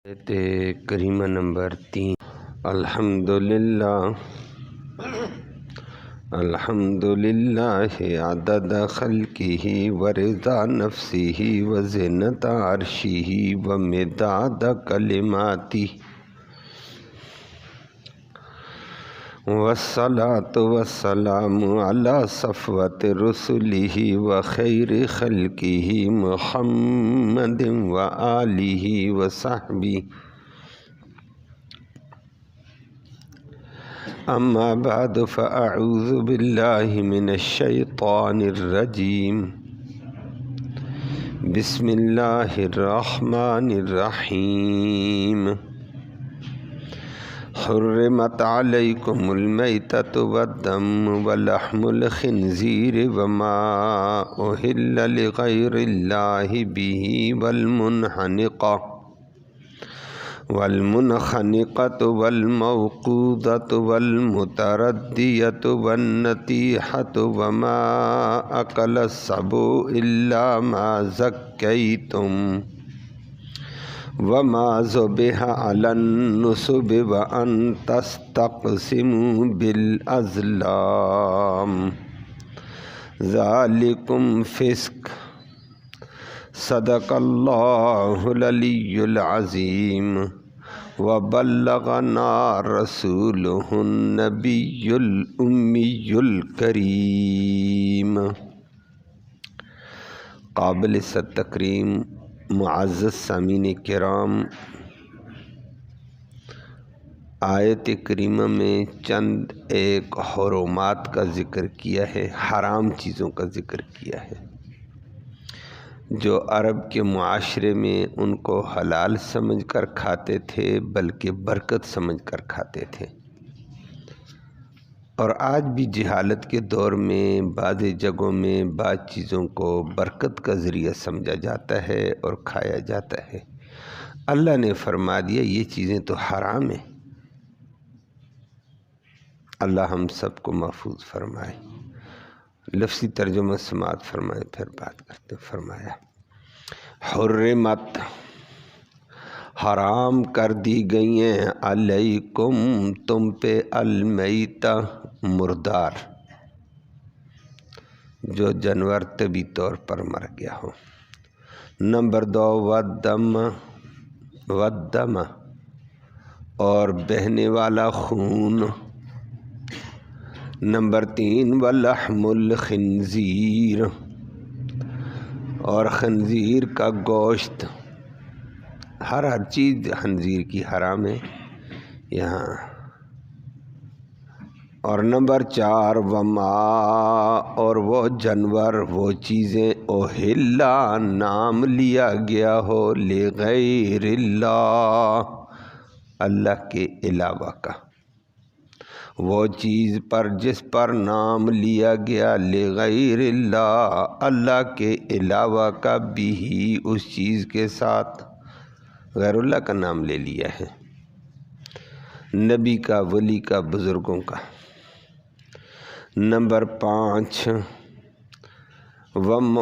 آیت کریمہ نمبر 3۔ الحمدللہ عدد خلقہ ورضا نفسہ وزنۃ عرشہ ومداد کلماتہ والصلاة والسلام علی صفوت رسلہ وخیر خلقہ محمد وآلہ وصحبہ۔ اما بعد فاعوذ باللہ من الشیطان الرجیم۔ بسم اللہ الرحمن الرحیم۔ حرمت علیکم المیتۃ والدم ولحم الخنزیر وما اہل لغیر اللہ بہ والمنخنقۃ والموقوذۃ والمتردیۃ والنطیحۃ وما اکل السبع الا ما ذکیتم وما ذبح علی النصب وان تستقسموا بالازلام ذالکم فسق۔ صدق اللہ العلی العظیم وبلغنا رسولہ النبی الامی الکریم۔ قابل تکریم معزز سامعین کرام، آیت کریمہ میں چند ایک حرمات کا ذکر کیا ہے، حرام چیزوں کا ذکر کیا ہے جو عرب کے معاشرے میں ان کو حلال سمجھ کر کھاتے تھے بلکہ برکت سمجھ کر کھاتے تھے، اور آج بھی جہالت کے دور میں بعض جگہوں میں بعض چیزوں کو برکت کا ذریعہ سمجھا جاتا ہے اور کھایا جاتا ہے۔ اللہ نے فرما دیا یہ چیزیں تو حرام ہیں۔ اللہ ہم سب کو محفوظ فرمائے۔ لفظی ترجمہ سماعت فرمائے، پھر بات کرتے۔ فرمایا حرمت، حرام کر دی گئی ہیں، علیکم تم پہ، المیتہ مردار، جو جانور طبی طور پر مر گیا ہو۔ نمبر 2 والدم، اور بہنے والا خون۔ نمبر 3 ولحم الخنزیر، اور خنزیر کا گوشت۔ ہر چیز خنزیر کی حرام ہے یہاں۔ اور نمبر 4 وما، اور وہ جانور، وہ چیزیں، اوہلا، نام لیا گیا ہو، لغیر اللہ، اللہ کے علاوہ کا، وہ چیز پر جس پر نام لیا گیا، لغیر اللہ، اللہ کے علاوہ کا، بھی اس چیز کے ساتھ غیر اللہ کا نام لے لیا ہے، نبی کا، ولی کا، بزرگوں کا۔ نمبر 5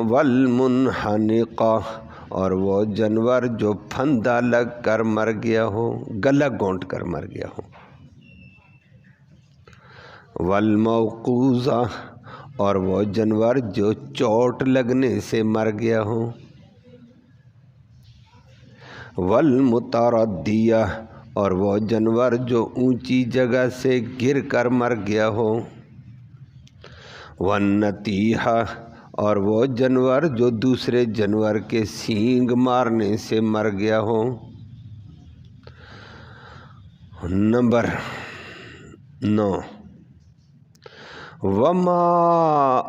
والمنحنقہ، اور وہ جانور جو پھندا لگ کر مر گیا ہو، گلا گھونٹ کر مر گیا ہو۔ والموقوذہ، اور وہ جانور جو چوٹ لگنے سے مر گیا ہو۔ والمتردیہ، اور وہ جانور جو اونچی جگہ سے گر کر مر گیا ہو۔ والنطیحہ، اور وہ جانور جو دوسرے جانور کے سینگ مارنے سے مر گیا ہو۔ نمبر 9 وما،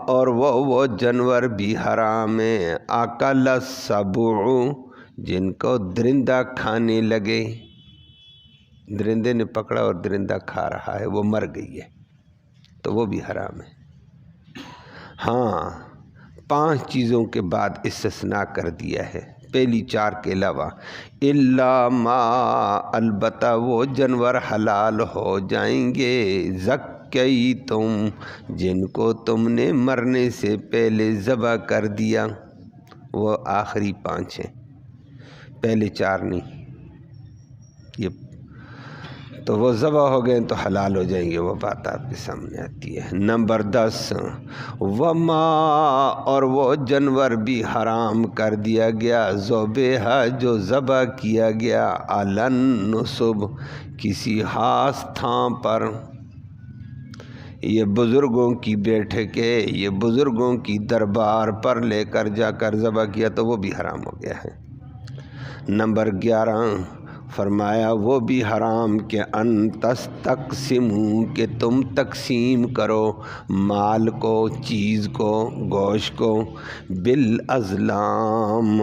اور وہ جانور بھی حرام ہیں، اکل السبع، جن کو درندہ کھانے لگے، درندے نے پکڑا اور درندہ کھا رہا ہے، وہ مر گئی ہے تو وہ بھی حرام ہے۔ ہاں 5 چیزوں کے بعد استثناء کر دیا ہے، پہلی 4 کے علاوہ۔ الا ما، البتہ وہ جانور حلال ہو جائیں گے، ذکیتم، جن کو تم نے مرنے سے پہلے ذبح کر دیا، وہ آخری 5 ہیں، پہلے 4 نہیں۔ یہ تو وہ ذبح ہو گئے تو حلال ہو جائیں گے، وہ بات آپ کے سامنے آتی ہے۔ نمبر 10 وما، اور وہ جانور بھی حرام کر دیا گیا، ذبح جو ذبح کیا گیا، علن نصب کسی خاص تھان پر، یہ بزرگوں کی بیٹھکے، یہ بزرگوں کی دربار پر لے کر جا کر ذبح کیا تو وہ بھی حرام ہو گیا ہے۔ نمبر 11 فرمایا وہ بھی حرام کہ ان تستقسموا، کہ تم تقسیم کرو مال کو، چیز کو، گوشت کو، بالازلام،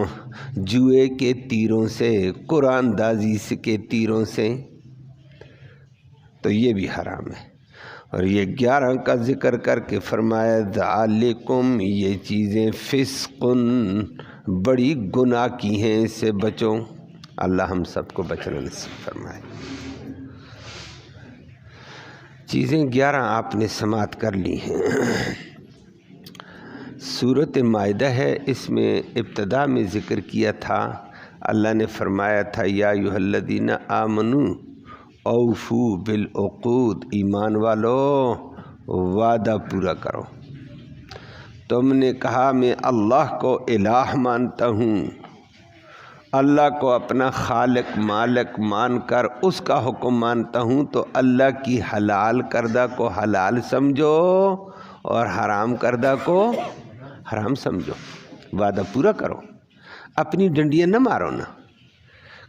جوئے کے تیروں سے، قرآن اندازی کے تیروں سے، تو یہ بھی حرام ہے۔ اور یہ 11 کا ذکر کر کے فرمایا ذالکم، یہ چیزیں فسق، بڑی گناہ کی ہیں، اس سے بچو۔ اللہ ہم سب کو بچنا نصیب فرمائے۔ چیزیں 11 آپ نے سماعت کر لی ہیں۔ سورۃ مائدہ ہے، اس میں ابتدا میں ذکر کیا تھا، اللہ نے فرمایا تھا یا ایھا الذین آمنوا اوفوا بالعقود، ایمان والو وعدہ پورا کرو۔ تم نے کہا میں اللہ کو الہ مانتا ہوں، اللہ کو اپنا خالق مالک مان کر اس کا حکم مانتا ہوں، تو اللہ کی حلال کردہ کو حلال سمجھو اور حرام کردہ کو حرام سمجھو۔ وعدہ پورا کرو، اپنی ڈنڈیاں نہ مارو نا۔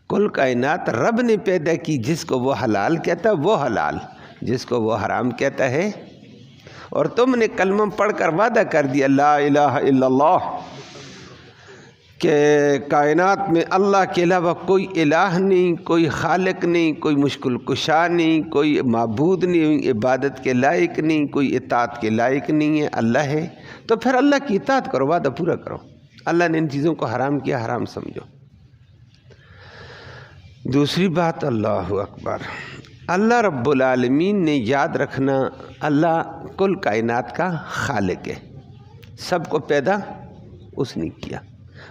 کل کائنات رب نے پیدا کی، جس کو وہ حلال کہتا ہے وہ حلال، جس کو وہ حرام کہتا ہے، اور تم نے کلمہ پڑھ کر وعدہ کر دیا لا الہ الا اللہ، کہ کائنات میں اللہ کے علاوہ کوئی الہ نہیں، کوئی خالق نہیں، کوئی مشکل کشا نہیں، کوئی معبود نہیں، عبادت کے لائق نہیں، کوئی اطاعت کے لائق نہیں ہے، اللہ ہے، تو پھر اللہ کی اطاعت کرو، وعدہ پورا کرو۔ اللہ نے ان چیزوں کو حرام کیا، حرام سمجھو۔ دوسری بات، اللہ اکبر، اللہ رب العالمین نے یاد رکھنا، اللہ کل کائنات کا خالق ہے، سب کو پیدا اس نے کیا،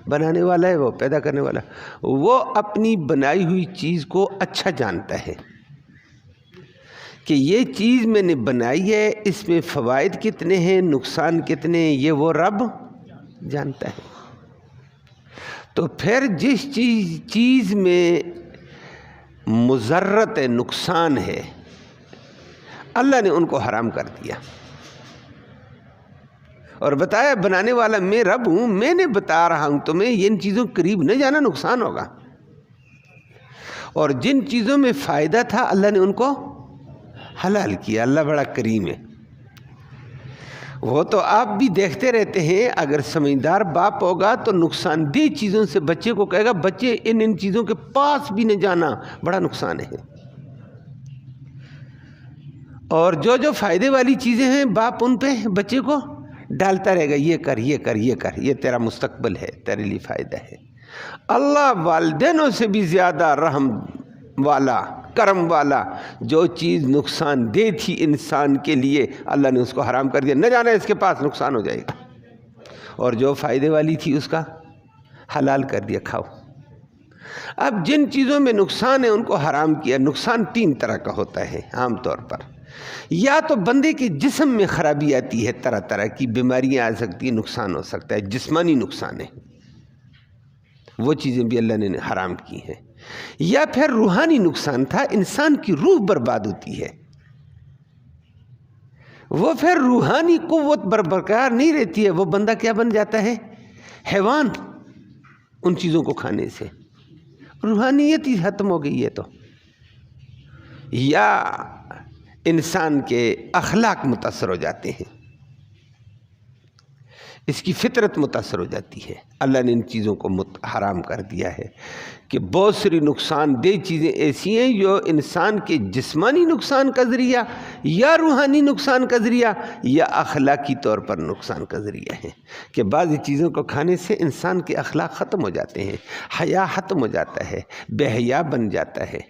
بنانے والا ہے وہ، پیدا کرنے والا، وہ اپنی بنائی ہوئی چیز کو اچھا جانتا ہے کہ یہ چیز میں نے بنائی ہے، اس میں فوائد کتنے ہیں، نقصان کتنے ہیں، یہ وہ رب جانتا ہے۔ تو پھر جس چیز میں مضرت نقصان ہے، اللہ نے ان کو حرام کر دیا اور بتایا بنانے والا میں رب ہوں، میں نے بتا رہا ہوں تمہیں ان چیزوں کے قریب نہ جانا، نقصان ہوگا۔ اور جن چیزوں میں فائدہ تھا اللہ نے ان کو حلال کیا۔ اللہ بڑا کریم ہے۔ وہ تو آپ بھی دیکھتے رہتے ہیں، اگر سمجھدار باپ ہوگا تو نقصان دہ چیزوں سے بچے کو کہے گا بچے ان چیزوں کے پاس بھی نہ جانا، بڑا نقصان ہے۔ اور جو فائدے والی چیزیں ہیں باپ ان پہ بچے کو ڈالتا رہے گا، یہ کر یہ کر یہ کر، یہ تیرا مستقبل ہے، تیرے لیے فائدہ ہے۔ اللہ والدینوں سے بھی زیادہ رحم والا، کرم والا، جو چیز نقصان دہ تھی انسان کے لیے اللہ نے اس کو حرام کر دیا، نہ جانا اس کے پاس، نقصان ہو جائے گا، اور جو فائدے والی تھی اس کا حلال کر دیا، کھاؤ۔ اب جن چیزوں میں نقصان ہے ان کو حرام کیا۔ نقصان 3 طرح کا ہوتا ہے عام طور پر، یا تو بندے کے جسم میں خرابی آتی ہے، طرح طرح کی بیماریاں آ سکتی ہیں، نقصان ہو سکتا ہے، جسمانی نقصان ہے، وہ چیزیں بھی اللہ نے حرام کی ہیں۔ یا پھر روحانی نقصان تھا، انسان کی روح برباد ہوتی ہے، وہ پھر روحانی قوت برقرار نہیں رہتی ہے، وہ بندہ کیا بن جاتا ہے؟ حیوان، ان چیزوں کو کھانے سے روحانیت ہی ختم ہو گئی ہے۔ تو یا انسان کے اخلاق متاثر ہو جاتے ہیں، اس کی فطرت متاثر ہو جاتی ہے۔ اللہ نے ان چیزوں کو حرام کر دیا ہے کہ بہت ساری نقصان دہ چیزیں ایسی ہیں جو انسان کے جسمانی نقصان کا ذریعہ، یا روحانی نقصان کا ذریعہ، یا اخلاقی طور پر نقصان کا ذریعہ ہے، کہ بعض چیزوں کو کھانے سے انسان کے اخلاق ختم ہو جاتے ہیں، حیا ختم ہو جاتا ہے، بے حیا بن جاتا ہے۔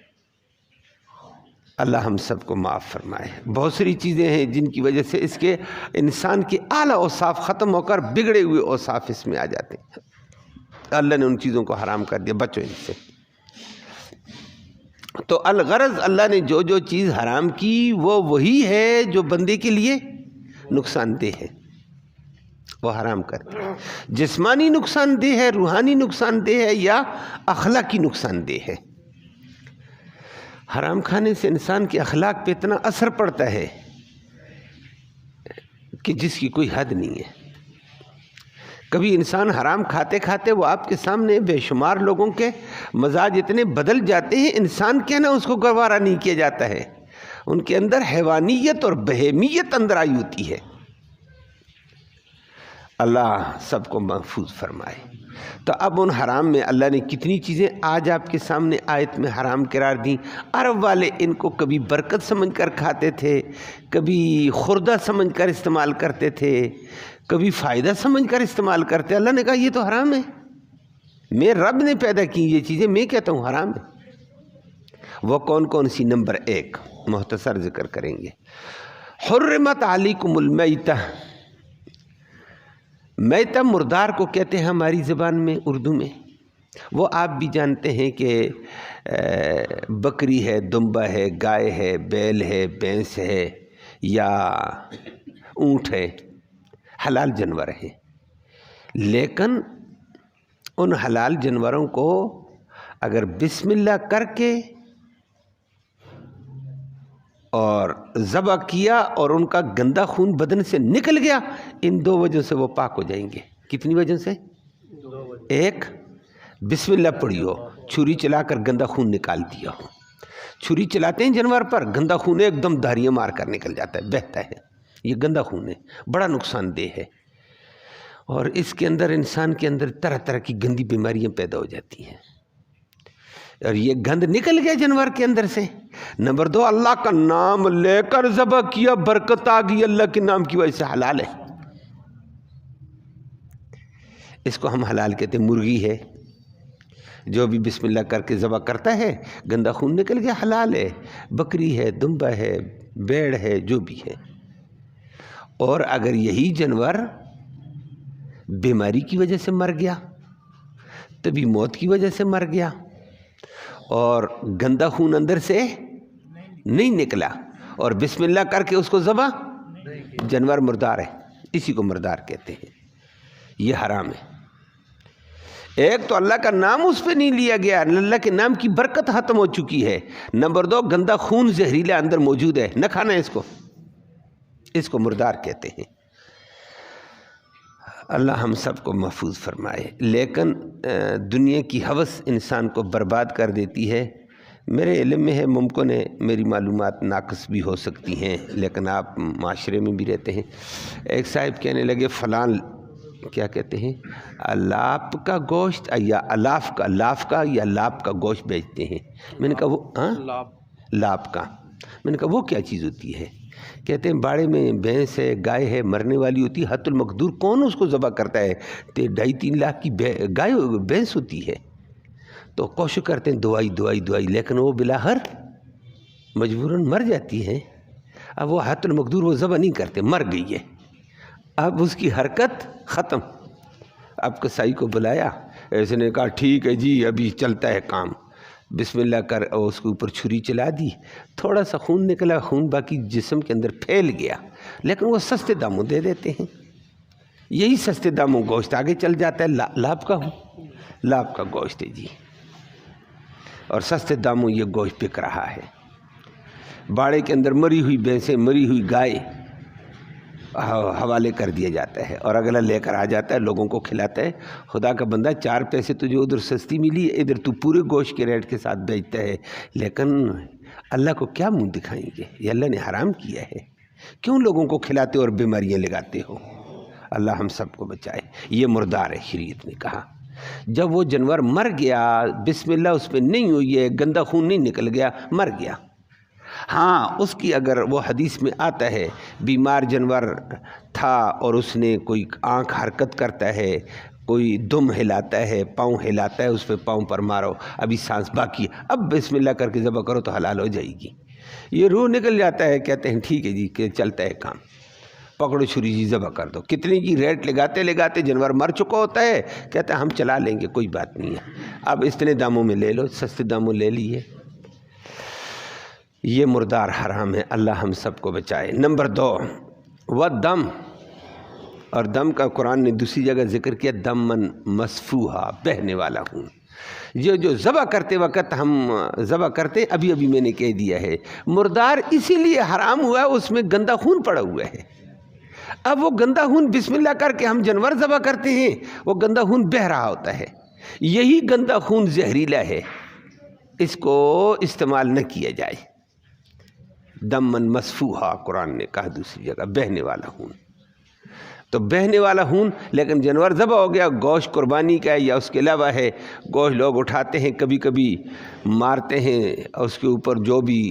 اللہ ہم سب کو معاف فرمائے۔ بہت ساری چیزیں ہیں جن کی وجہ سے اس کے انسان کے اعلیٰ اوصاف ختم ہو کر بگڑے ہوئے اوصاف اس میں آ جاتے ہیں۔ اللہ نے ان چیزوں کو حرام کر دیا، بچو ان سے۔ تو الغرض اللہ نے جو جو چیز حرام کی وہ وہی ہے جو بندے کے لیے نقصان دہ ہے، وہ حرام کرتے ہیں۔ جسمانی نقصان دہ ہے، روحانی نقصان دہ ہے، یا اخلاقی نقصان دہ ہے۔ حرام کھانے سے انسان کے اخلاق پہ اتنا اثر پڑتا ہے کہ جس کی کوئی حد نہیں ہے۔ کبھی انسان حرام کھاتے کھاتے وہ آپ کے سامنے بے شمار لوگوں کے مزاج اتنے بدل جاتے ہیں، انسان کہنا اس کو گوارا نہیں کیا جاتا ہے، ان کے اندر حیوانیت اور بہیمیت اندر آئی ہوتی ہے۔ اللہ سب کو محفوظ فرمائے۔ تو اب ان حرام میں اللہ نے کتنی چیزیں آج آپ کے سامنے آیت میں حرام قرار دیں۔ عرب والے ان کو کبھی برکت سمجھ کر کھاتے تھے، کبھی خوردہ سمجھ کر استعمال کرتے تھے، کبھی فائدہ سمجھ کر استعمال کرتے۔ اللہ نے کہا یہ تو حرام ہے، میں رب نے پیدا کی یہ چیزیں، میں کہتا ہوں حرام ہے۔ وہ کون کون سی؟ نمبر 1 مختصر ذکر کریں گے۔ حرمت علیکم المیتہ۔ میتہ مردار کو کہتے ہیں ہماری زبان میں، اردو میں۔ وہ آپ بھی جانتے ہیں کہ بکری ہے، دمبا ہے، گائے ہے، بیل ہے، بھینس ہے یا اونٹ ہے، حلال جانور ہیں۔ لیکن ان حلال جانوروں کو اگر بسم اللہ کر کے اور ذبح کیا اور ان کا گندا خون بدن سے نکل گیا، ان 2 وجہ سے وہ پاک ہو جائیں گے۔ کتنی وجہ سے؟ 1 بسم اللہ پڑھی ہو، چھری چلا کر گندا خون نکال دیا ہو۔ چھری چلاتے ہیں جانور پر، گندا خون ایک دم دھاریاں مار کر نکل جاتا ہے، بہتا ہے، یہ گندا خون ہے، بڑا نقصان دہ ہے، اور اس کے اندر انسان کے اندر طرح طرح کی گندی بیماریاں پیدا ہو جاتی ہیں، اور یہ گند نکل گیا جانور کے اندر سے۔ نمبر 2 اللہ کا نام لے کر ذبح کیا، برکت آ گئی اللہ کے نام کی وجہ سے، حلال ہے۔ اس کو ہم حلال کہتے ہیں۔ مرغی ہے، جو بھی بسم اللہ کر کے ذبح کرتا ہے، گندا خون نکل گیا، حلال ہے۔ بکری ہے، دمبا ہے، بیڑ ہے، جو بھی ہے۔ اور اگر یہی جانور بیماری کی وجہ سے مر گیا، طبی موت کی وجہ سے مر گیا، اور گندا خون اندر سے نہیں نکلا، اور بسم اللہ کر کے اس کو ذبح، جانور مردار ہے، اسی کو مردار کہتے ہیں، یہ حرام ہے۔ ایک تو اللہ کا نام اس پہ نہیں لیا گیا، اللہ کے نام کی برکت ختم ہو چکی ہے۔ نمبر 2 گندا خون زہریلا اندر موجود ہے، نہ کھانا اس کو مردار کہتے ہیں۔ اللہ ہم سب کو محفوظ فرمائے۔ لیکن دنیا کی ہوس انسان کو برباد کر دیتی ہے۔ میرے علم میں ہے، ممکن ہے میری معلومات ناقص بھی ہو سکتی ہیں، لیکن آپ معاشرے میں بھی رہتے ہیں۔ ایک صاحب کہنے لگے فلان، کیا کہتے ہیں، الاپ کا گوشت یا لاف کا گوشت بیچتے ہیں۔ میں نے کہا وہ لاپ کا، میں نے کہا وہ کیا چیز ہوتی ہے؟ کہتے ہیں باڑے میں بھینس ہے، گائے ہے، مرنے والی ہوتی ہے، حت المقدور کون اس کو ذبح کرتا ہے؟ 2.5-3 لاکھ کی گائے بھینس ہوتی ہے، تو کوشش کرتے ہیں دوائی، لیکن وہ بلاخر مجبوراً مر جاتی ہے۔ اب وہ حت المقدور وہ ذبح نہیں کرتے، مر گئی ہے، اب اس کی حرکت ختم۔ اب کسائی کو بلایا، ایسے نے کہا ٹھیک ہے جی ابھی چلتا ہے کام، بسم اللہ کر اور اس کے اوپر چھری چلا دی، تھوڑا سا خون نکلا، خون باقی جسم کے اندر پھیل گیا، لیکن وہ سستے داموں دے دیتے ہیں۔ یہی سستے داموں گوشت آگے چل جاتا ہے، لاپ کا گوشت ہے جی، اور سستے داموں یہ گوشت بک رہا ہے۔ باڑے کے اندر مری ہوئی بھینسیں، مری ہوئی گائے حوالے کر دیا جاتا ہے، اور اگلا لے کر آ جاتا ہے، لوگوں کو کھلاتا ہے۔ خدا کا بندہ 4 پیسے تجھے ادھر سستی ملی، ادھر تو پورے گوشت کے ریٹ کے ساتھ بیچتا ہے، لیکن اللہ کو کیا منہ دکھائیں گے؟ یہ اللہ نے حرام کیا ہے، کیوں لوگوں کو کھلاتے اور بیماریاں لگاتے ہو؟ اللہ ہم سب کو بچائے۔ یہ مردار ہے، شریعت نے کہا۔ جب وہ جانور مر گیا، بسم اللہ اس پہ نہیں ہوئی ہے، گندا خون نہیں نکل گیا، مر گیا، ہاں اس کی اگر وہ حدیث میں آتا ہے بیمار جانور تھا اور اس نے کوئی آنکھ حرکت کرتا ہے، کوئی دم ہلاتا ہے، پاؤں ہلاتا ہے، اس پہ پاؤں پر مارو، ابھی سانس باقی ہے، اب بسم اللہ کر کے ذبح کرو تو حلال ہو جائے گی۔ یہ روح نکل جاتا ہے، کہتے ہیں ٹھیک ہے جی کہ چلتا ہے کام، پکڑو چھری جی ذبح کر دو۔ کتنے کی ریٹ لگاتے جانور مر چکا ہوتا ہے، کہتے ہیں ہم چلا لیں گے، کوئی بات نہیں ہے، اب اتنے داموں میں لے لو، سستے داموں لے لیے۔ یہ مردار حرام ہے، اللہ ہم سب کو بچائے۔ نمبر 2 والدم، اور دم کا قرآن نے دوسری جگہ ذکر کیا، دمن مسفوحا، بہنے والا خون۔ جو ذبح کرتے وقت ہم ذبح کرتے، ابھی میں نے کہہ دیا ہے، مردار اسی لیے حرام ہوا ہے، اس میں گندا خون پڑا ہوا ہے۔ اب وہ گندا خون بسم اللہ کر کے ہم جانور ذبح کرتے ہیں، وہ گندا خون بہہ رہا ہوتا ہے، یہی گندا خون زہریلا ہے، اس کو استعمال نہ کیا جائے۔ دمن مسفوحا قرآن نے کہا دوسری جگہ، بہنے والا خون۔ تو بہنے والا خون، لیکن جانور ذبح ہو گیا، گوشت قربانی کا ہے یا اس کے علاوہ ہے، گوشت لوگ اٹھاتے ہیں، کبھی کبھی مارتے ہیں، اس کے اوپر جو بھی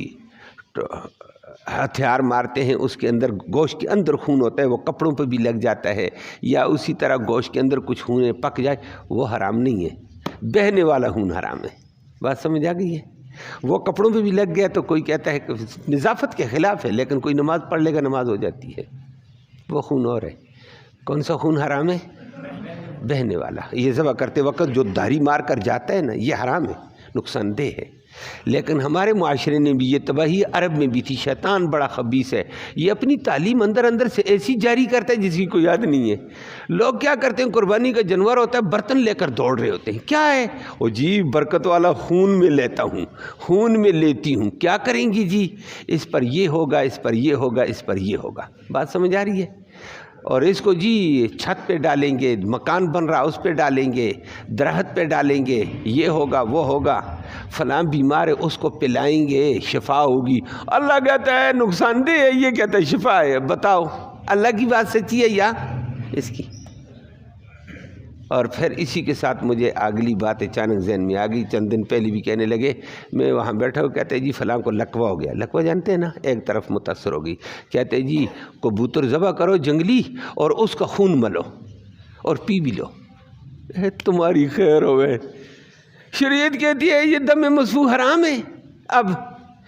ہتھیار مارتے ہیں اس کے اندر گوشت کے اندر خون ہوتا ہے، وہ کپڑوں پہ بھی لگ جاتا ہے، یا اسی طرح گوشت کے اندر کچھ خون پک جائے، وہ حرام نہیں ہے، بہنے والا خون حرام ہے۔ بات سمجھ آ گئی ہے؟ وہ کپڑوں پہ بھی لگ گیا تو کوئی کہتا ہے کہ نظافت کے خلاف ہے، لیکن کوئی نماز پڑھ لے گا نماز ہو جاتی ہے، وہ خون اور ہے۔ کون سا خون حرام ہے؟ بہنے والا۔ یہ ذبح کرتے وقت جو دھاری مار کر جاتا ہے نا، یہ حرام ہے، نقصان دہ ہے۔ لیکن ہمارے معاشرے نے بھی یہ تباہی عرب میں بھی تھی، شیطان بڑا خبیث ہے، یہ اپنی تعلیم اندر سے ایسی جاری کرتا ہے جس کی کوئی یاد نہیں ہے۔ لوگ کیا کرتے ہیں، قربانی کا جانور ہوتا ہے، برتن لے کر دوڑ رہے ہوتے ہیں، کیا ہے وہ جی، برکت والا خون میں لیتا ہوں، خون میں لیتی ہوں، کیا کریں گی جی، اس پر یہ ہوگا، اس پر یہ ہوگا، اس پر یہ ہوگا۔ بات سمجھ آ رہی ہے؟ اور اس کو جی چھت پہ ڈالیں گے، مکان بن رہا اس پہ ڈالیں گے، درخت پہ ڈالیں گے، یہ ہوگا وہ ہوگا، فلاں بیمار ہے اس کو پلائیں گے شفا ہوگی۔ اللہ کہتا ہے نقصان دہ ہے، یہ کہتا ہے شفا ہے۔ بتاؤ اللہ کی بات سچی ہے یا اس کی؟ اور پھر اسی کے ساتھ مجھے اگلی بات اچانک ذہن میں آ گئی، چند دن پہلے بھی کہنے لگے، میں وہاں بیٹھا ہوں، کہتے جی فلاں کو لکوہ ہو گیا۔ لکوہ جانتے ہیں نا، ایک طرف متاثر ہو گئی، کہتے جی کبوتر ذبح کرو جنگلی اور اس کا خون ملو اور پی بھی لو۔ تمہاری خیر ہوئے، شریعت کہتی ہے یہ دم مسفوح حرام ہے۔ اب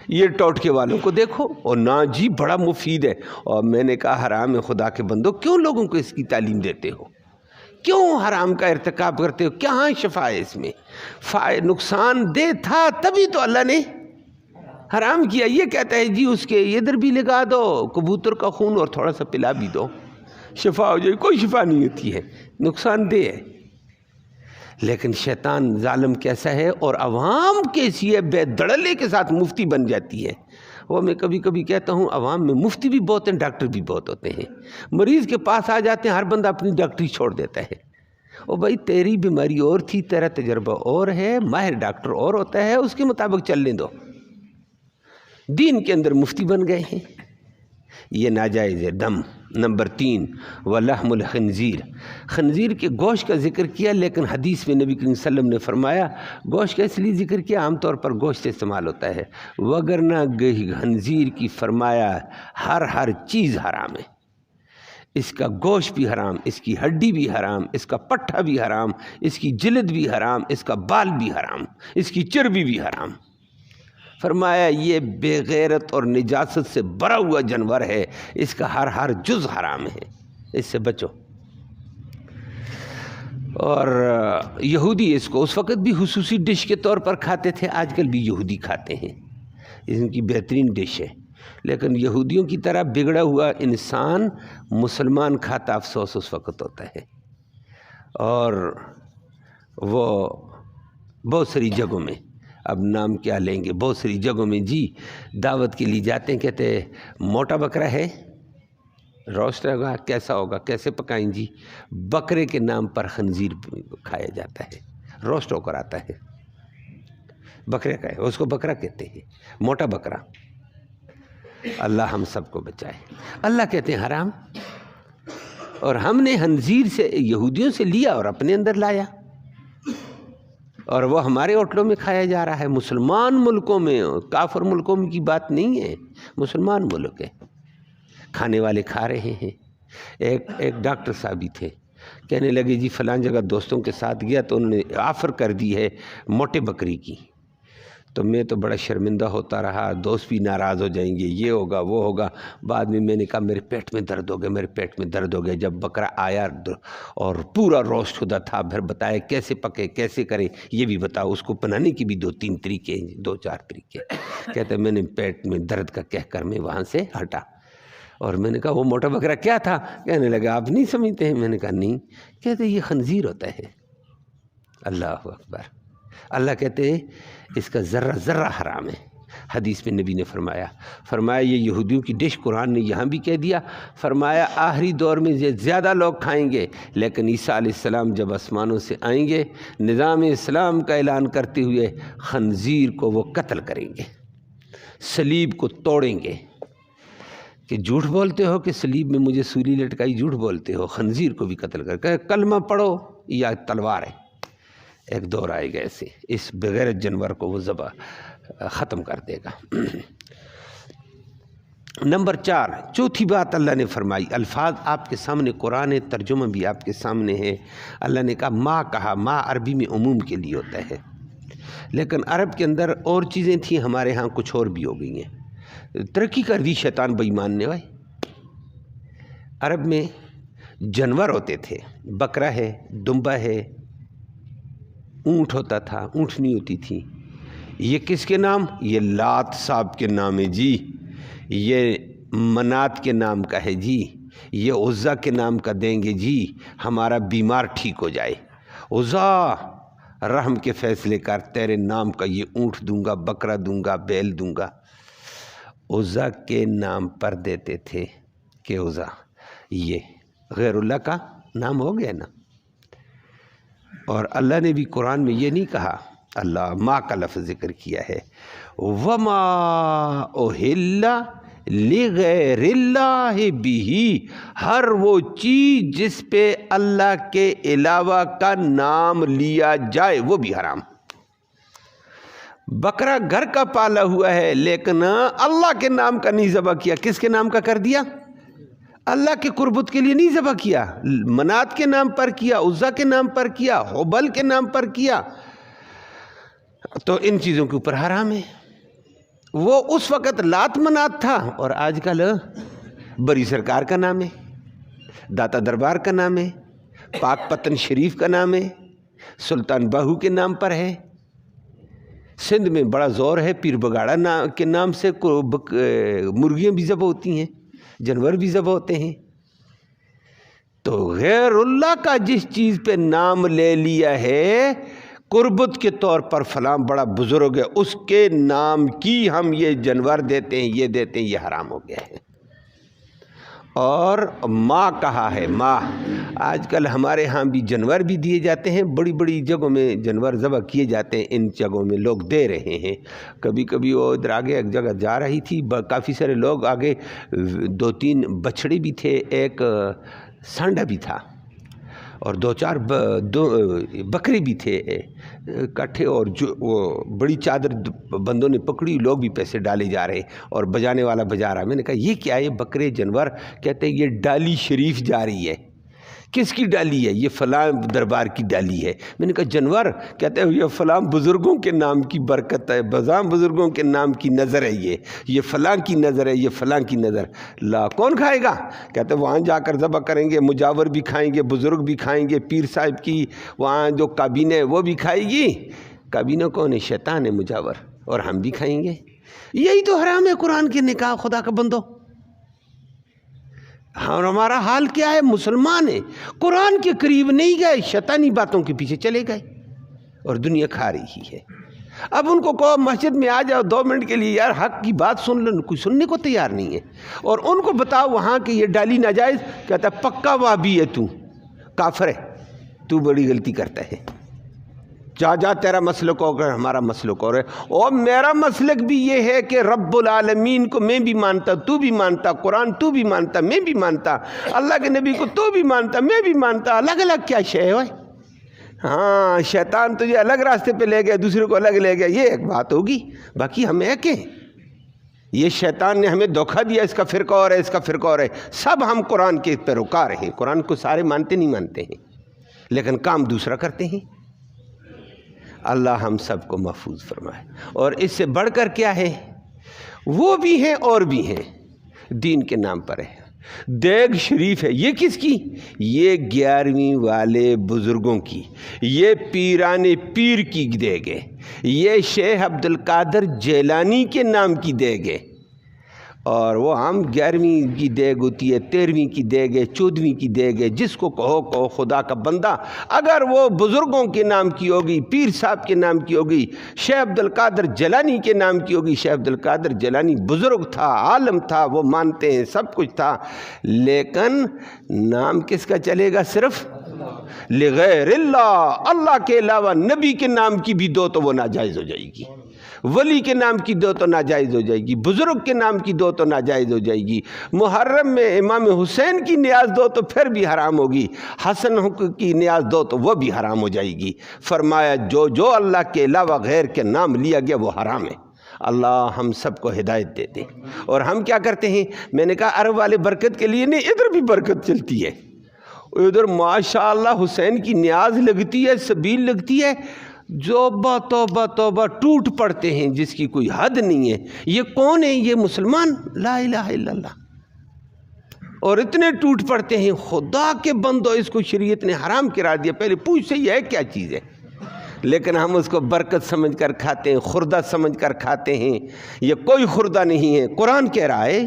یہ ٹوٹکے والوں کو دیکھو، اور نہ جی بڑا مفید ہے، اور میں نے کہا حرام ہے، خدا کے بندو کیوں لوگوں کو اس کی تعلیم دیتے ہو، کیوں حرام کا ارتکاب کرتے ہو؟ کہاں شفا ہے اس میں؟ نقصان دہ تھا تبھی تو اللہ نے حرام کیا۔ یہ کہتا ہے جی اس کے ادھر بھی لگا دو کبوتر کا خون اور تھوڑا سا پلا بھی دو، شفا ہو جائے۔ کوئی شفا نہیں ہوتی ہے، نقصان دہ ہے۔ لیکن شیطان ظالم کیسا ہے، اور عوام کیسی ہے، بے دڑلے کے ساتھ مفتی بن جاتی ہے۔ وہ میں کبھی کبھی کہتا ہوں، عوام میں مفتی بھی بہت ہیں، ڈاکٹر بھی بہت ہوتے ہیں۔ مریض کے پاس آ جاتے ہیں، ہر بندہ اپنی ڈاکٹری چھوڑ دیتا ہے۔ او بھائی تیری بیماری اور تھی، تیرا تجربہ اور ہے، ماہر ڈاکٹر اور ہوتا ہے، اس کے مطابق چلنے دو۔ دین کے اندر مفتی بن گئے ہیں، یہ ناجائز ہے۔ دم۔ نمبر 3 ولحم الخنزیر، خنزیر کے گوشت کا ذکر کیا، لیکن حدیث میں نبی کریم صلی اللہ علیہ وسلم نے فرمایا گوشت کا اس لیے ذکر کیا، عام طور پر گوشت استعمال ہوتا ہے، وگرنہ خنزیر کی فرمایا ہر چیز حرام ہے۔ اس کا گوشت بھی حرام، اس کی ہڈی بھی حرام، اس کا پٹھا بھی حرام، اس کی جلد بھی حرام، اس کا بال بھی حرام، اس کی چربی بھی حرام۔ فرمایا یہ بے غیرت اور نجاست سے بھرا ہوا جانور ہے، اس کا ہر جز حرام ہے، اس سے بچو۔ اور یہودی اس کو اس وقت بھی خصوصی ڈش کے طور پر کھاتے تھے، آج کل بھی یہودی کھاتے ہیں، ان کی بہترین ڈش ہے۔ لیکن یہودیوں کی طرح بگڑا ہوا انسان مسلمان کھاتا، افسوس اس وقت ہوتا ہے۔ اور وہ بہت ساری جگہوں میں، اب نام کیا لیں گے، بہت ساری جگہوں میں جی دعوت کے لیے جاتے ہیں، کہتے ہیں موٹا بکرا ہے، روسٹ ہوگا، کیسا ہوگا، کیسے پکائیں جی؟ بکرے کے نام پر خنزیر کھایا جاتا ہے، روسٹ ہو کر آتا ہے، بکرے کا ہے، اس کو بکرا کہتے ہیں، موٹا بکرا۔ اللہ ہم سب کو بچائے۔ اللہ کہتے ہیں حرام، اور ہم نے خنزیر سے یہودیوں سے لیا اور اپنے اندر لایا، اور وہ ہمارے ہوٹلوں میں کھایا جا رہا ہے، مسلمان ملکوں میں، کافر ملکوں کی بات نہیں ہے، مسلمان ملک ہے، کھانے والے کھا رہے ہیں۔ ایک ڈاکٹر صاحب ہی تھے، کہنے لگے جی فلاں جگہ دوستوں کے ساتھ گیا تو انہوں نے آفر کر دی ہے موٹے بکری کی، تو میں تو بڑا شرمندہ ہوتا رہا، دوست بھی ناراض ہو جائیں گے، یہ ہوگا وہ ہوگا۔ بعد میں نے کہا میرے پیٹ میں درد ہو گیا، میرے پیٹ میں درد ہو گیا۔ جب بکرا آیا اور پورا روسٹ ہوتا تھا، پھر بتایا کیسے پکے، کیسے کریں، یہ بھی بتاؤ۔ اس کو بنانے کی بھی 2-3 طریقے ہیں، 2-4 طریقے۔ کہتے میں نے پیٹ میں درد کا کہہ کر میں وہاں سے ہٹا، اور میں نے کہا وہ موٹا بکرا کیا تھا؟ کہنے لگا آپ نہیں سمجھتے ہیں؟ میں نے کہا نہیں۔ کہتے یہ خنزیر ہوتا ہے۔ اللہ اکبر۔ اللہ کہتے ہیں اس کا ذرہ ذرہ حرام ہے۔ حدیث میں نبی نے فرمایا یہ یہودیوں کی ڈش، قرآن نے یہاں بھی کہہ دیا، فرمایا آخری دور میں زیادہ لوگ کھائیں گے، لیکن عیسیٰ علیہ السلام جب آسمانوں سے آئیں گے نظام اسلام کا اعلان کرتے ہوئے، خنزیر کو وہ قتل کریں گے، صلیب کو توڑیں گے۔ کہ جھوٹ بولتے ہو کہ صلیب میں مجھے سولی لٹکائی، جھوٹ بولتے ہو، خنزیر کو بھی قتل کر کہ کلمہ پڑھو یا تلوار ہے۔ ایک دور آئے گا ایسے، اس بغیر جانور کو وہ ذبح ختم کر دے گا۔ نمبر 4، چوتھی بات اللہ نے فرمائی، الفاظ آپ کے سامنے، قرآن ترجمہ بھی آپ کے سامنے ہے۔ اللہ نے کہا ما عربی میں عموم کے لیے ہوتا ہے، لیکن عرب کے اندر اور چیزیں تھیں، ہمارے ہاں کچھ اور بھی ہو گئی ہیں۔ ترقی کر دی شیطان بے ایمان نے۔ عرب میں جانور ہوتے تھے، بکرا ہے، دمبا ہے، اونٹ ہوتا تھا، اونٹنی ہوتی تھی۔ یہ کس کے نام؟ یہ لات صاحب کے نام ہے جی، یہ منات کے نام کا ہے جی، یہ عزا کے نام کا دیں گے جی، ہمارا بیمار ٹھیک ہو جائے۔ عزا رحم کے فیصلے کر، تیرے نام کا یہ اونٹ دوں گا، بکرا دوں گا، بیل دوں گا۔ عزا کے نام پر دیتے تھے کہ عزا، یہ غیر اللہ کا نام ہو گیا نا۔ اور اللہ نے بھی قرآن میں یہ نہیں کہا، اللہ ماں کا لفظ ذکر کیا ہے، وما اہل لغیر اللہ بہ، ہر وہ چیز جس پہ اللہ کے علاوہ کا نام لیا جائے وہ بھی حرام۔ بکرا گھر کا پالا ہوا ہے لیکن اللہ کے نام کا نہیں ذبح کیا، کس کے نام کا کر دیا؟ اللہ کے قربت کے لیے نہیں ذبح کیا، منات کے نام پر کیا، عزا کے نام پر کیا، حبل کے نام پر کیا، تو ان چیزوں کے اوپر حرام ہے۔ وہ اس وقت لات منات تھا، اور آج کل بری سرکار کا نام ہے، داتا دربار کا نام ہے، پاک پتن شریف کا نام ہے، سلطان باہو کے نام پر ہے۔ سندھ میں بڑا زور ہے پیر بگاڑا کے نام سے، مرغیاں بھی ذبح ہوتی ہیں، جانور بھی ذبح ہوتے ہیں۔ تو غیر اللہ کا جس چیز پہ نام لے لیا ہے قربت کے طور پر، فلاں بڑا بزرگ ہے، اس کے نام کی ہم یہ جانور دیتے ہیں، یہ دیتے ہیں، یہ حرام ہو گیا ہے۔ اور ماں کہا ہے، ماں آج کل ہمارے ہاں بھی جانور بھی دیے جاتے ہیں، بڑی بڑی جگہوں میں جانور ذبح کیے جاتے ہیں، ان جگہوں میں لوگ دے رہے ہیں۔ کبھی کبھی وہ ادھر آگے ایک جگہ جا رہی تھی، کافی سارے لوگ آگے، 2-3 بچڑے بھی تھے، ایک سانڈا بھی تھا، اور 2-4 بکرے بھی تھے کٹھے، اور جو وہ بڑی چادر بندوں نے پکڑی، لوگ بھی پیسے ڈالے جا رہے، اور بجانے والا بجا رہا۔ میں نے کہا یہ کیا ہے؟ بکرے جانور؟ کہتے ہیں یہ ڈالی شریف جا رہی ہے۔ کس کی ڈالی ہے؟ یہ فلاں دربار کی ڈالی ہے۔ میں نے کہا جانور؟ کہتے ہیں یہ فلاں بزرگوں کے نام کی برکت ہے، بزاں بزرگوں کے نام کی نظر ہے، یہ فلاں کی نظر ہے، یہ فلاں کی نظر۔ لا کون کھائے گا؟ کہتے ہیں وہاں جا کر ذبح کریں گے، مجاور بھی کھائیں گے، بزرگ بھی کھائیں گے، پیر صاحب کی وہاں جو کابینہ ہے وہ بھی کھائے گی۔ کابینہ کون ہے؟ شیطان ہے مجاور، اور ہم بھی کھائیں گے۔ یہی تو حرام ہے قرآن کے نکاح، خدا کا بندو۔ ہمارا حال کیا ہے؟ مسلمان ہے، قرآن کے قریب نہیں گئے، شیطانی باتوں کے پیچھے چلے گئے، اور دنیا کھا رہی ہے۔ اب ان کو کہو مسجد میں آ جاؤ 2 منٹ کے لیے، یار حق کی بات سن لو، کوئی سننے کو تیار نہیں ہے۔ اور ان کو بتاؤ وہاں کہ یہ ڈالی ناجائز، کہتا ہے پکا وابی ہے، تو کافر ہے، تو بڑی غلطی کرتا ہے، جا تیرا مسلک ہوگا، ہمارا مسلک اور ہے۔ اور میرا مسلک بھی یہ ہے کہ رب العالمین کو میں بھی مانتا، تو بھی مانتا، قرآن تو بھی مانتا، میں بھی مانتا، اللہ کے نبی کو تو بھی مانتا، میں بھی مانتا، الگ الگ کیا شے ہے؟ ہاں شیطان تجھے الگ راستے پہ لے گیا، دوسرے کو الگ لے گیا، یہ ایک بات ہوگی، باقی ہم ایک ہیں۔ یہ شیطان نے ہمیں دھوکہ دیا، اس کا فرقہ اور ہے، اس کا فرقہ اور ہے، سب ہم قرآن کے پیروکار ہیں۔ قرآن کو سارے مانتے نہیں مانتے ہیں، لیکن کام دوسرا کرتے ہیں۔ اللہ ہم سب کو محفوظ فرمائے۔ اور اس سے بڑھ کر کیا ہے، وہ بھی ہیں اور بھی ہیں، دین کے نام پر ہے۔ دیگ شریف ہے، یہ کس کی؟ یہ 11ویں والے بزرگوں کی، یہ پیران پیر کی دیگ ہے، یہ شیخ عبد القادر جیلانی کے نام کی دیگ ہے۔ اور وہ عام 11ویں کی دیگ ہوتی ہے، 13ویں کی دیگ ہے، 14ویں کی دیگ ہے، جس کو کہو خدا کا بندہ۔ اگر وہ بزرگوں کے نام کی ہوگی، پیر صاحب کے نام کی ہوگی، شیخ عبد القادر جیلانی کے نام کی ہوگی، شیخ عبد القادر جیلانی بزرگ تھا، عالم تھا، وہ مانتے ہیں، سب کچھ تھا، لیکن نام کس کا چلے گا؟ صرف لغیر اللہ، اللہ کے علاوہ نبی کے نام کی بھی دو تو وہ ناجائز ہو جائے گی، ولی کے نام کی دو تو ناجائز ہو جائے گی، بزرگ کے نام کی دو تو ناجائز ہو جائے گی، محرم میں امام حسین کی نیاز دو تو پھر بھی حرام ہوگی، حسن کی نیاز دو تو وہ بھی حرام ہو جائے گی۔ فرمایا جو اللہ کے علاوہ غیر کے نام لیا گیا وہ حرام ہے۔ اللہ ہم سب کو ہدایت دے دے۔ اور ہم کیا کرتے ہیں، میں نے کہا عرب والے برکت کے لیے نہیں، ادھر بھی برکت چلتی ہے، ادھر ماشاءاللہ حسین کی نیاز لگتی ہے، سبیل لگتی ہے، جو توبہ توبہ ٹوٹ پڑتے ہیں جس کی کوئی حد نہیں ہے۔ یہ کون ہے؟ یہ مسلمان، لا الہ الا اللہ، اور اتنے ٹوٹ پڑتے ہیں، خدا کے بندو اس کو شریعت نے حرام قرار دیا، پہلے پوچھ سے یہ ہے کیا چیز ہے، لیکن ہم اس کو برکت سمجھ کر کھاتے ہیں، خوردہ سمجھ کر کھاتے ہیں۔ یہ کوئی خوردہ نہیں ہے، قرآن کہہ رہا ہے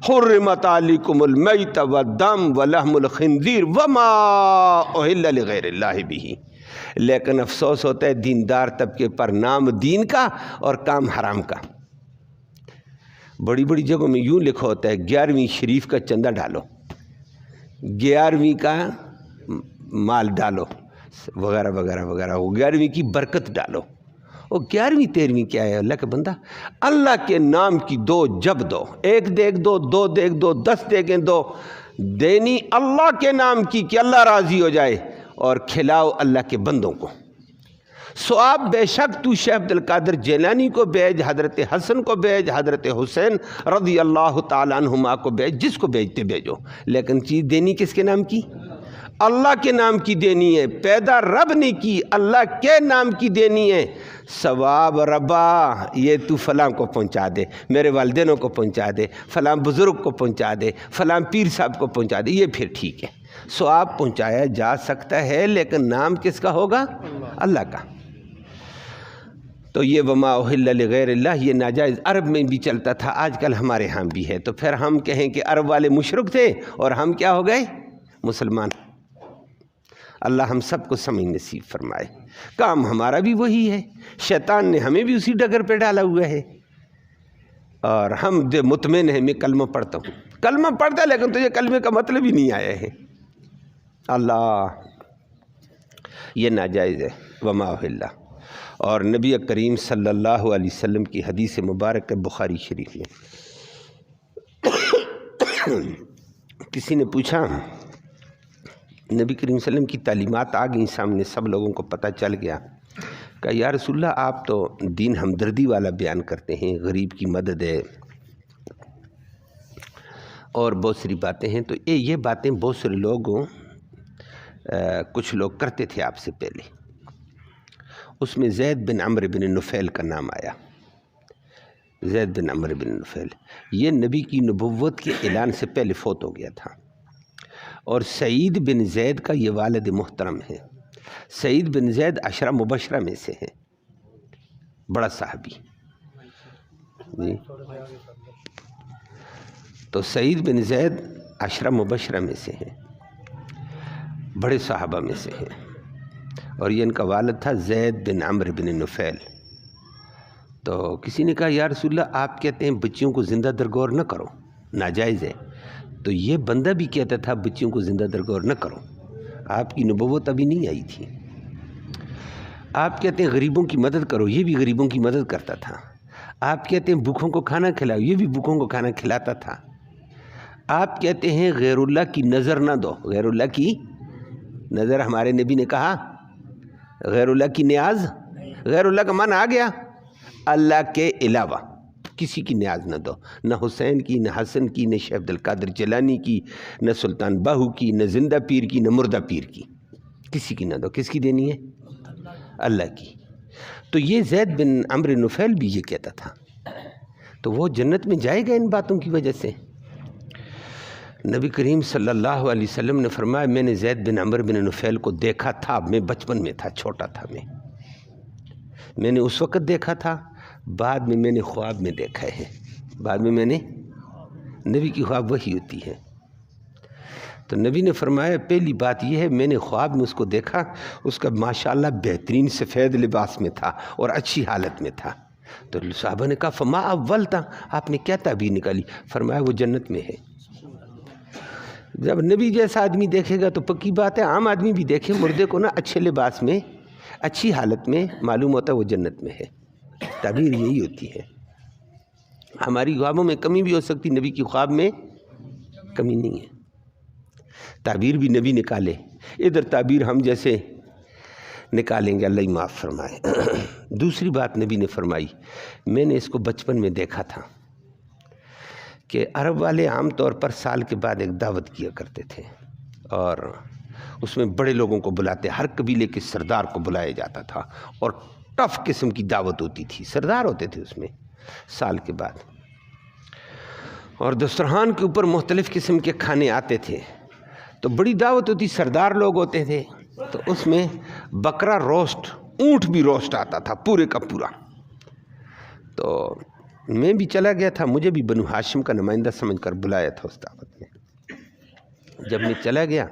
حرمت علیکم المیت والدم ولحم الخنزیر وما اہل لغیر اللہ بہ۔ لیکن افسوس ہوتا ہے دیندار طبقے پر، نام دین کا اور کام حرام کا۔ بڑی بڑی جگہوں میں یوں لکھا ہوتا ہے 11ویں شریف کا چندہ ڈالو، 11ویں کا مال ڈالو، وغیرہ وغیرہ وغیرہ، 11ویں کی برکت ڈالو۔ اور 11ویں 13ویں کیا ہے اللہ کا بندہ؟ اللہ کے نام کی دو جب دو، 1 دیگ دو، 2 دیگ دو، 10 دیگیں دو، دینی اللہ کے نام کی کہ اللہ راضی ہو جائے، اور کھلاؤ اللہ کے بندوں کو۔ سو آپ بے شک تو شیخ عبد القادر جیلانی کو بیچ، حضرت حسن کو بیچ، حضرت حسین رضی اللہ تعالیٰ عنہما کو بیچ، جس کو بیچتے بیچو، لیکن چیز دینی کس کے نام کی؟ اللہ کے نام کی دینی ہے، پیدا رب نے کی، اللہ کے نام کی دینی ہے۔ ثواب ربا یہ تو فلاں کو پہنچا دے، میرے والدینوں کو پہنچا دے، فلاں بزرگ کو پہنچا دے، فلاں پیر صاحب کو پہنچا دے، یہ پھر ٹھیک ہے، ثواب پہنچایا جا سکتا ہے، لیکن نام کس کا ہوگا؟ اللہ کا۔ تو یہ وما اہل لغیر اللہ، یہ ناجائز عرب میں بھی چلتا تھا، آج کل ہمارے ہاں بھی ہے۔ تو پھر ہم کہیں کہ عرب والے مشرک تھے اور ہم کیا ہو گئے؟ مسلمان۔ اللہ ہم سب کو سمجھ نصیب فرمائے۔ کام ہمارا بھی وہی ہے، شیطان نے ہمیں بھی اسی ڈگر پہ ڈالا ہوا ہے، اور ہم مطمئن ہیں میں کلمہ پڑھتا ہوں، کلمہ پڑھتا ہے لیکن تجھے کلمے کا مطلب ہی نہیں آیا ہے۔ اللہ یہ ناجائز ہے، وما اہل۔ اور نبی کریم صلی اللہ علیہ وسلم کی حدیث مبارک بخاری شریف میں کسی نے پوچھا، نبی کریم صلی اللہ علیہ وسلم کی تعلیمات آ گئیں سامنے، سب لوگوں کو پتہ چل گیا، کہ یا رسول اللہ آپ تو دین ہمدردی والا بیان کرتے ہیں، غریب کی مدد ہے اور بہت ساری باتیں ہیں، تو یہ باتیں بہت سارے لوگوں کچھ لوگ کرتے تھے آپ سے پہلے۔ اس میں زید بن عمرو بن نفیل کا نام آیا۔ زید بن عمرو بن نفیل یہ نبی کی نبوت کے اعلان سے پہلے فوت ہو گیا تھا، اور سعید بن زید کا یہ والد محترم ہے۔ سعید بن زید 10 مبشرہ میں سے ہے، بڑا صحابی جی۔ تو سعید بن زید 10 مبشرہ میں سے ہے، بڑے صحابہ میں سے ہے، اور یہ ان کا والد تھا زید بن عمرو بن نفیل۔ تو کسی نے کہا یا رسول اللہ آپ کہتے ہیں بچیوں کو زندہ درگور نہ کرو، ناجائز ہے، تو یہ بندہ بھی کہتا تھا بچیوں کو زندہ درگور نہ کرو، آپ کی نبوت ابھی نہیں آئی تھی۔ آپ کہتے ہیں غریبوں کی مدد کرو، یہ بھی غریبوں کی مدد کرتا تھا۔ آپ کہتے ہیں بھوکھوں کو کھانا کھلاؤ، یہ بھی بھوکھوں کو کھانا کھلاتا تھا۔ آپ کہتے ہیں غیر اللہ کی نظر نہ دو، غیر اللہ کی نظر ہمارے نبی نے کہا غیر اللہ کی نیاز، غیر اللہ کا معنی آ گیا اللہ کے علاوہ کسی کی نیاز نہ دو، نہ حسین کی، نہ حسن کی، نہ شیخ عبد القادر جیلانی کی، نہ سلطان باہو کی، نہ زندہ پیر کی، نہ مردہ پیر کی، کسی کی نہ دو۔ کس کی دینی ہے؟ اللہ کی۔ تو یہ زید بن عمرو نفیل بھی یہ کہتا تھا، تو وہ جنت میں جائے گا ان باتوں کی وجہ سے؟ نبی کریم صلی اللہ علیہ وسلم نے فرمایا میں نے زید بن عمرو بن نفیل کو دیکھا تھا، میں بچپن میں تھا، چھوٹا تھا، میں نے اس وقت دیکھا تھا، بعد میں نے خواب میں دیکھا ہے، بعد میں نے نبی کی خواب وہی ہوتی ہے۔ تو نبی نے فرمایا پہلی بات یہ ہے میں نے خواب میں اس کو دیکھا، اس کا ماشاءاللہ بہترین سفید لباس میں تھا اور اچھی حالت میں تھا۔ تو صحابہ نے کہا فما اول تھا، آپ نے کیا تعبیر نکالی؟ فرمایا وہ جنت میں ہے۔ جب نبی جیسا آدمی دیکھے گا تو پکی بات ہے عام آدمی بھی دیکھے مردے کو نا اچھے لباس میں اچھی حالت میں معلوم ہوتا ہے وہ جنت میں ہے۔ تعبیر یہی ہوتی ہے۔ ہماری خوابوں میں کمی بھی ہو سکتی، نبی کی خواب میں کمی نہیں ہے۔ تعبیر بھی نبی نکالے، ادھر تعبیر ہم جیسے نکالیں گے، اللہ ہی معاف فرمائے۔ دوسری بات نبی نے فرمائی میں نے اس کو بچپن میں دیکھا تھا کہ عرب والے عام طور پر سال کے بعد ایک دعوت کیا کرتے تھے اور اس میں بڑے لوگوں کو بلاتے، ہر قبیلے کے سردار کو بلایا جاتا تھا اور ٹف قسم کی دعوت ہوتی تھی، سردار ہوتے تھے اس میں سال کے بعد، اور دسترخوان کے اوپر مختلف قسم کے کھانے آتے تھے، تو بڑی دعوت ہوتی، سردار لوگ ہوتے تھے، تو اس میں بکرا روسٹ، اونٹ بھی روسٹ آتا تھا پورے کا پورا۔ تو میں بھی چلا گیا تھا، مجھے بھی بنو ہاشم کا نمائندہ سمجھ کر بلایا تھا اس دعوت میں۔ جب میں چلا گیا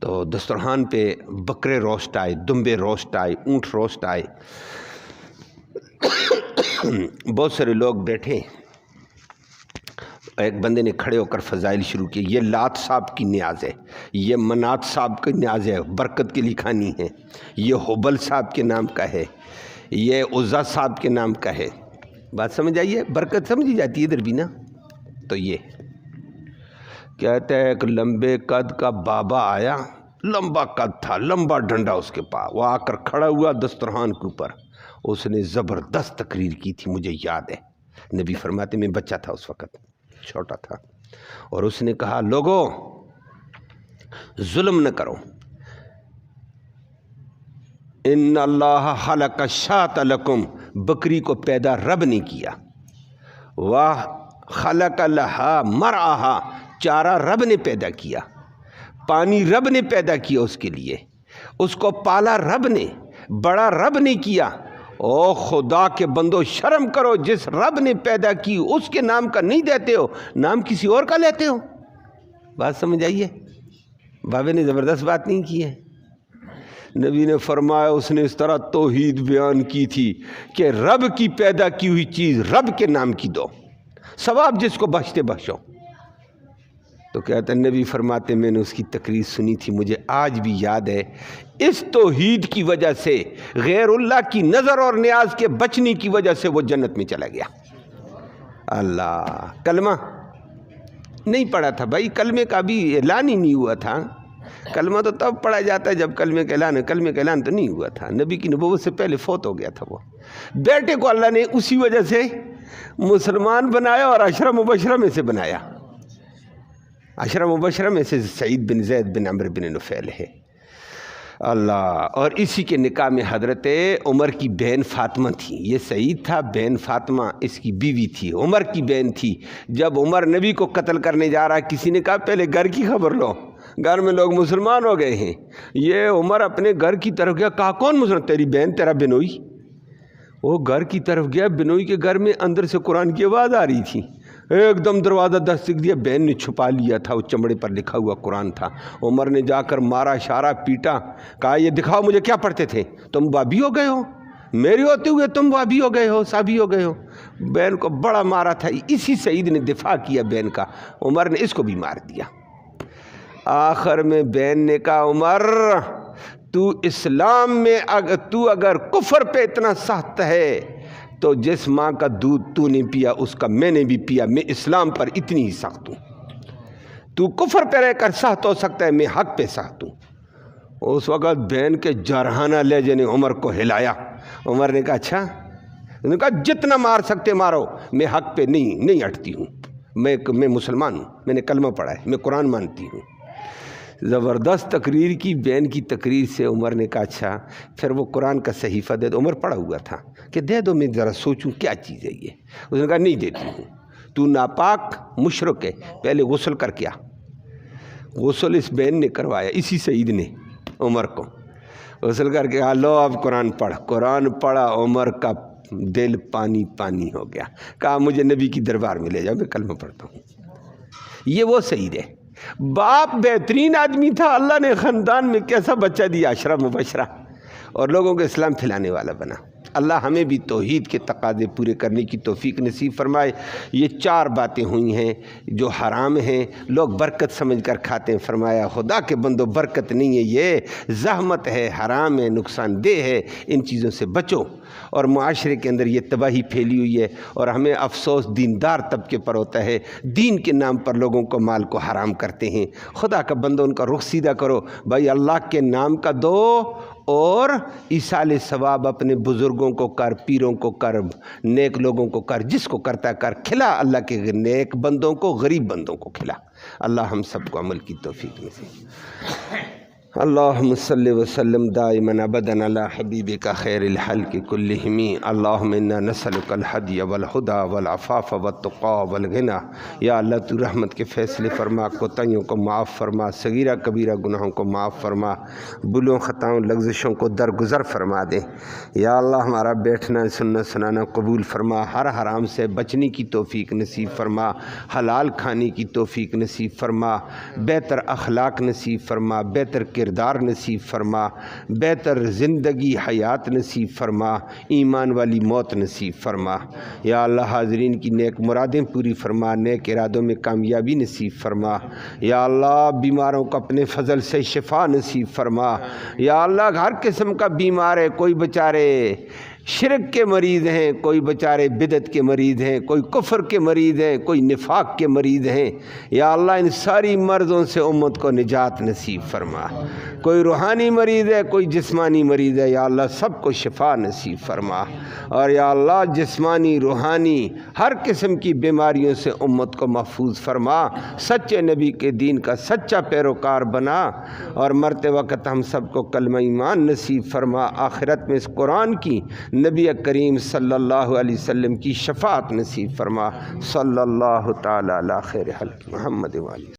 تو دسترخوان پہ بکرے روسٹ آئے، دمبے روسٹ آئے، اونٹ روسٹ آئے، بہت سارے لوگ بیٹھے۔ ایک بندے نے کھڑے ہو کر فضائل شروع کیے، یہ لات صاحب کی نیاز ہے، یہ منات صاحب کی نیاز ہے، برکت کے لیے کھانی ہے، یہ حبل صاحب کے نام کا ہے، یہ عزا صاحب کے نام کا ہے۔ بات سمجھ آئیے، برکت سمجھی جاتی ہے ادھر بھی نا۔ تو یہ کہتا ہے ایک لمبے قد کا بابا آیا، لمبا قد تھا، لمبا ڈنڈا اس کے پاس، وہ آ کر کھڑا ہوا دسترخوان کے اوپر، اس نے زبردست تقریر کی تھی، مجھے یاد ہے۔ نبی فرماتے میں بچہ تھا اس وقت، چھوٹا تھا، اور اس نے کہا لوگو ظلم نہ کرو، ان اللہ خلق الشاۃ لکم، بکری کو پیدا رب نے کیا، واہ خلق لہا مرعاہا، چارہ رب نے پیدا کیا، پانی رب نے پیدا کیا اس کے لیے، اس کو پالا رب نے، بڑا رب نے کیا۔ او خدا کے بندو شرم کرو، جس رب نے پیدا کی اس کے نام کا نہیں دیتے ہو، نام کسی اور کا لیتے ہو۔ بات سمجھ آئیے، بابے نے زبردست بات نہیں کی ہے۔ نبی نے فرمایا اس نے اس طرح توحید بیان کی تھی کہ رب کی پیدا کی ہوئی چیز رب کے نام کی دو، ثواب جس کو بخشتے بخشو۔ تو کہتا ہے نبی فرماتے میں نے اس کی تقریر سنی تھی، مجھے آج بھی یاد ہے، اس توحید کی وجہ سے، غیر اللہ کی نظر اور نیاز کے بچنے کی وجہ سے وہ جنت میں چلا گیا۔ اللہ، کلمہ نہیں پڑھا تھا بھائی، کلمے کا بھی اعلان ہی نہیں ہوا تھا۔ کلمہ تو تب پڑھا جاتا ہے جب کلمے کا اعلان تو نہیں ہوا تھا، نبی کی نبوت سے پہلے فوت ہو گیا تھا وہ۔ بیٹے کو اللہ نے اسی وجہ سے مسلمان بنایا اور عشرہ مبشرہ میں سے بنایا۔ عشرہ مبشرہ میں سے سعید بن زید بن عمرو بن نفیل ہے۔ اللہ، اور اسی کے نکاح میں حضرت عمر کی بہن فاطمہ تھی، یہ سعید تھا، بہن فاطمہ اس کی بیوی تھی، عمر کی بہن تھی۔ جب عمر نبی کو قتل کرنے جا رہا، کسی نے کہا پہلے گھر کی خبر لو، گھر میں لوگ مسلمان ہو گئے ہیں۔ یہ عمر اپنے گھر کی طرف گیا، کہا کون مسلمان؟ تیری بہن، تیرا بنوئی۔ وہ گھر کی طرف گیا، بنوئی کے گھر میں اندر سے قرآن کی آواز آ رہی تھی، ایک دم دروازہ دستک دیا، بہن نے چھپا لیا تھا، وہ چمڑے پر لکھا ہوا قرآن تھا۔ عمر نے جا کر مارا، اشارہ پیٹا، کہا یہ دکھاؤ مجھے کیا پڑھتے تھے، تم وابی ہو گئے ہو، میرے ہوتے ہوئے تم وابی ہو گئے ہو، سابی ہو گئے ہو۔ بہن کو بڑا مارا تھا، اسی سعید نے دفاع کیا بہن کا، عمر نے اس کو بھی مار دیا۔ آخر میں بہن نے کہا عمر تو اسلام میں تو اگر کفر پہ اتنا سخت ہے تو جس ماں کا دودھ تو نے پیا اس کا میں نے بھی پیا، میں اسلام پر اتنی ہی سخت ہوں۔ تو کفر پہ رہ کر سخت ہو سکتا ہے، میں حق پہ سخت ہوں۔ اس وقت بہن کے جارحانہ لہجے نے عمر کو ہلایا۔ عمر نے کہا اچھا، انہوں نے کہا جتنا مار سکتے مارو، میں حق پہ نہیں ہٹتی ہوں، میں مسلمان ہوں، میں نے کلمہ پڑھا ہے، میں قرآن مانتی ہوں۔ زبردست تقریر کی، بین کی تقریر سے عمر نے کہا اچھا پھر وہ قرآن کا صحیفہ دے دو۔ عمر پڑھا ہوا تھا کہ دے دو، میں ذرا سوچوں کیا چیز ہے یہ۔ اس نے کہا نہیں دیتی ہوں، تو ناپاک مشرک ہے، پہلے غسل کر کے آ۔ غسل اس بین نے کروایا، اسی سعید نے عمر کو غسل کر کے لو اب قرآن پڑھ۔ قرآن پڑھا، عمر کا دل پانی پانی ہو گیا، کہا مجھے نبی کی دربار میں لے جاؤ، میں کلمہ پڑھتا ہوں۔ یہ وہ سعید ہے، باپ بہترین آدمی تھا، اللہ نے خاندان میں کیسا بچہ دیا، عشرہ مبشرہ، اور لوگوں کو اسلام پھیلانے والا بنا۔ اللہ ہمیں بھی توحید کے تقاضے پورے کرنے کی توفیق نصیب فرمائے۔ یہ 4 باتیں ہوئی ہیں جو حرام ہیں، لوگ برکت سمجھ کر کھاتے ہیں، فرمایا خدا کے بندو برکت نہیں ہے، یہ زحمت ہے، حرام ہے، نقصان دہ ہے، ان چیزوں سے بچو۔ اور معاشرے کے اندر یہ تباہی پھیلی ہوئی ہے، اور ہمیں افسوس دیندار طبقے پر ہوتا ہے، دین کے نام پر لوگوں کو مال کو حرام کرتے ہیں۔ خدا کا بندو ان کا رخ سیدھا کرو، بھائی اللہ کے نام کا دو، اور ایصال ثواب اپنے بزرگوں کو کر، پیروں کو کر، نیک لوگوں کو کر، جس کو کرتا کر، کھلا اللہ کے نیک بندوں کو، غریب بندوں کو کھلا۔ اللہ ہم سب کو عمل کی توفیق نصیب۔ اللہم صلی وسلم دائما ابدا علی حبیبک خیر الخلق کلہم۔ اللہم انا نسألک الہدی والہدی والعفاف والتقی والغنی۔ یا اللہ تو رحمت کے فیصلے فرما، کوتاہیوں کو معاف فرما، صغیرہ کبیرہ گناہوں کو معاف فرما، بھولوں خطاؤں لغزشوں کو درگزر فرما دے۔ یا اللہ ہمارا بیٹھنا سننا سنانا قبول فرما، ہر حرام سے بچنے کی توفیق نصیب فرما، حلال کھانے کی توفیق نصیب فرما، بہتر اخلاق نصیب فرما، بہتر کردار نصیب فرما، بہتر زندگی حیات نصیب فرما، ایمان والی موت نصیب فرما۔ یا اللہ حاضرین کی نیک مرادیں پوری فرما، نیک ارادوں میں کامیابی نصیب فرما۔ یا اللہ بیماروں کو اپنے فضل سے شفا نصیب فرما۔ یا اللہ ہر قسم کا بیمار ہے، کوئی بیچارے شرک کے مریض ہیں، کوئی بیچارے بدعت کے مریض ہیں، کوئی کفر کے مریض ہیں، کوئی نفاق کے مریض ہیں۔ یا اللہ ان ساری مرضوں سے امت کو نجات نصیب فرما۔ کوئی روحانی مریض ہے، کوئی جسمانی مریض ہے، یا اللہ سب کو شفا نصیب فرما۔ اور یا اللہ جسمانی روحانی ہر قسم کی بیماریوں سے امت کو محفوظ فرما، سچے نبی کے دین کا سچا پیروکار بنا، اور مرتے وقت ہم سب کو کلمہ ایمان نصیب فرما۔ آخرت میں اس قرآن کی نبی کریم صلی اللہ علیہ وسلم کی شفاعت نصیب فرما۔ صلی اللہ تعالی علی خیر خلق محمد و علیہ۔